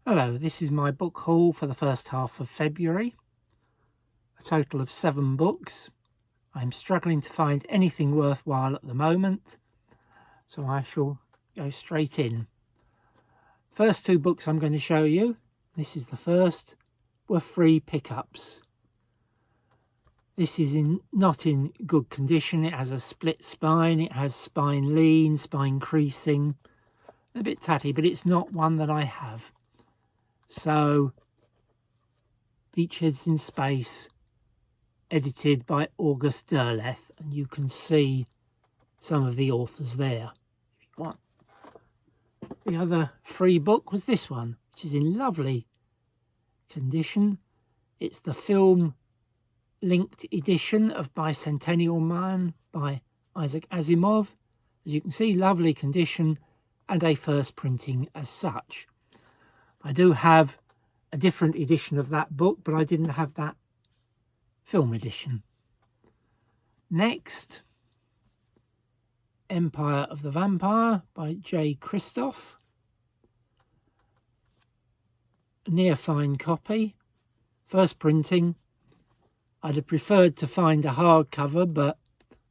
Hello, this is my book haul for the first half of February. A total of 7 books. I'm struggling to find anything worthwhile at the moment, so I shall go straight in. First 2 books I'm going to show you, this is the first, were free pickups. This is not in good condition. It has a split spine, it has spine lean, spine creasing, a bit tatty, but it's not one that I have. So, Beachheads in Space, edited by August Derleth, and you can see some of the authors there if you want. The other free book was this one, which is in lovely condition. It's the film linked edition of Bicentennial Man by Isaac Asimov. As you can see, lovely condition and a first printing as such. I do have a different edition of that book, but I didn't have that film edition. Next, Empire of the Vampire by J. Kristoff. A near fine copy, first printing. I'd have preferred to find a hardcover, but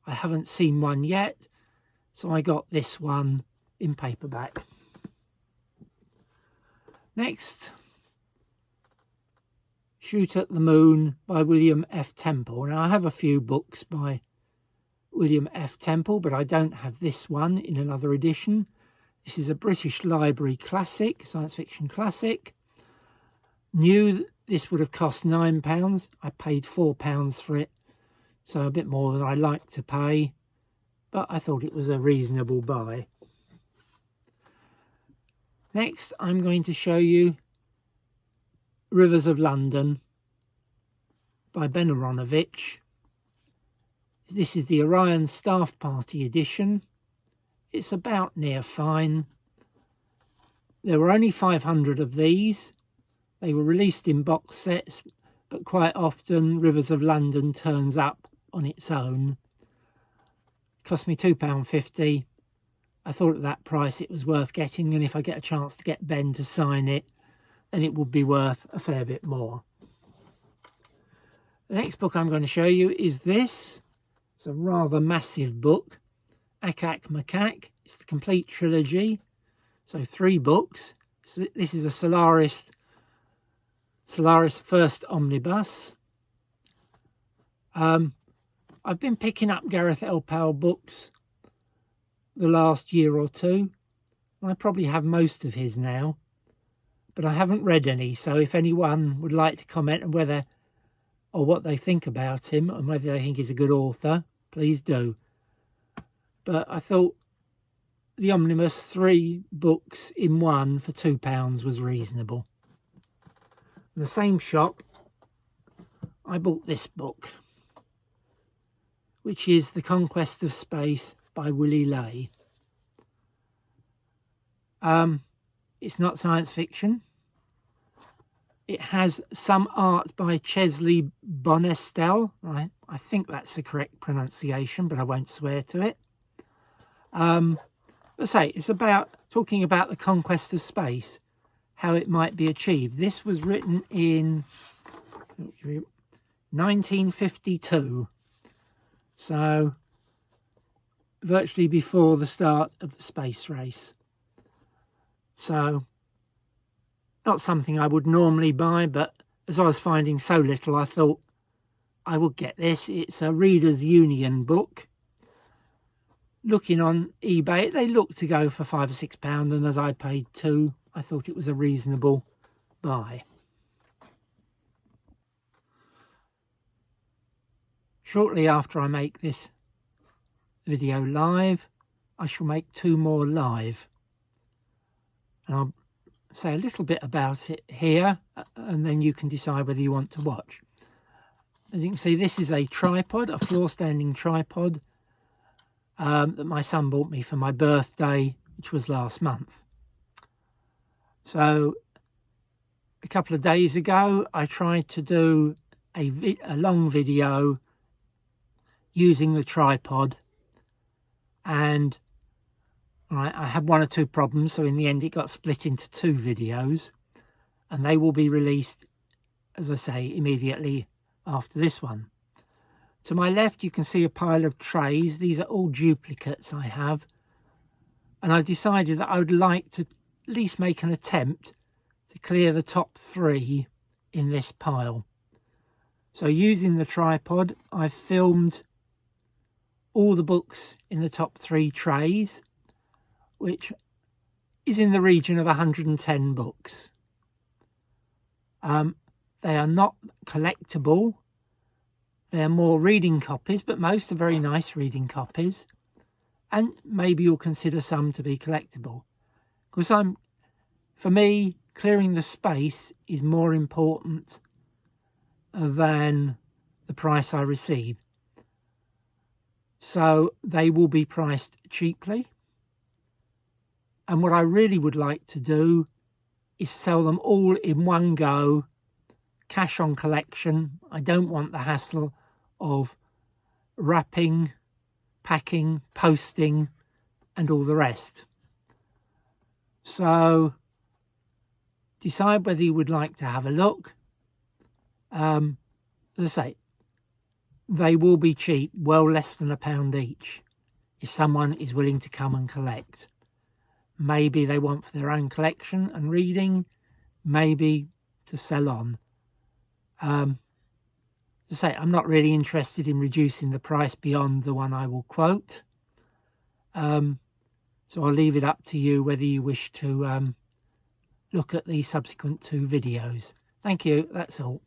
I haven't seen one yet, so I got this one in paperback. Next, Shoot at the Moon by William F. Temple. Now, I have a few books by William F. Temple, but I don't have this one in another edition. This is a British Library classic, science fiction classic. Knew this would have cost £9. I paid £4 for it, so a bit more than I like to pay, but I thought it was a reasonable buy. Next, I'm going to show you Rivers of London by Ben Aaronovitch. This is the Orion Staff Party edition. It's about near fine. There were only 500 of these. They were released in box sets, but quite often Rivers of London turns up on its own. It cost me £2.50. I thought at that price it was worth getting, and if I get a chance to get Ben to sign it, then it would be worth a fair bit more. The next book I'm going to show you is this. It's a rather massive book, Akak Makak. It's the complete trilogy, so 3 books. So this is a Solaris first omnibus. I've been picking up Gareth L. Powell books the last year or two. I probably have most of his now, but I haven't read any, so if anyone would like to comment on whether or what they think about him and whether they think he's a good author, please do. But I thought the omnibus 3 books in one for £2 was reasonable. In the same shop, I bought this book, which is The Conquest of Space by Willy Ley. It's not science fiction. It has some art by Chesley Bonestell. Right? I think that's the correct pronunciation, but I won't swear to it. Let's say it's about talking about the conquest of space, how it might be achieved. This was written in 1952, so virtually before the start of the space race. So not something I would normally buy, but as I was finding so little, I thought I would get this. It's a Readers Union book. Looking on eBay, they look to go for £5 or £6, and as I paid £2, I thought it was a reasonable buy. Shortly after I make this video live, I shall make 2 more live. And I'll say a little bit about it here, and then you can decide whether you want to watch. As you can see, this is a tripod, a floor-standing tripod that my son bought me for my birthday, which was last month. So a couple of days ago, I tried to do a long video using the tripod, and I had 1 or 2 problems, so in the end it got split into 2 videos. and they will be released, as I say, immediately after this one. To my left you can see a pile of trays. These are all duplicates I have, and I decided that I would like to at least make an attempt to clear the top 3 in this pile. So using the tripod, I've filmed all the books in the top 3 trays, which is in the region of 110 books. They are not collectible. They're more reading copies, but most are very nice reading copies. And maybe you'll consider some to be collectible. Because for me, clearing the space is more important than the price I receive. So they will be priced cheaply. And what I really would like to do is sell them all in one go, cash on collection. I don't want the hassle of wrapping, packing, posting, and all the rest. So decide whether you would like to have a look. As I say, they will be cheap, well less than £1 each, if someone is willing to come and collect. Maybe they want for their own collection and reading, maybe to sell on. As I say, I'm not really interested in reducing the price beyond the one I will quote. So I'll leave it up to you whether you wish to look at the subsequent 2 videos. Thank you, that's all.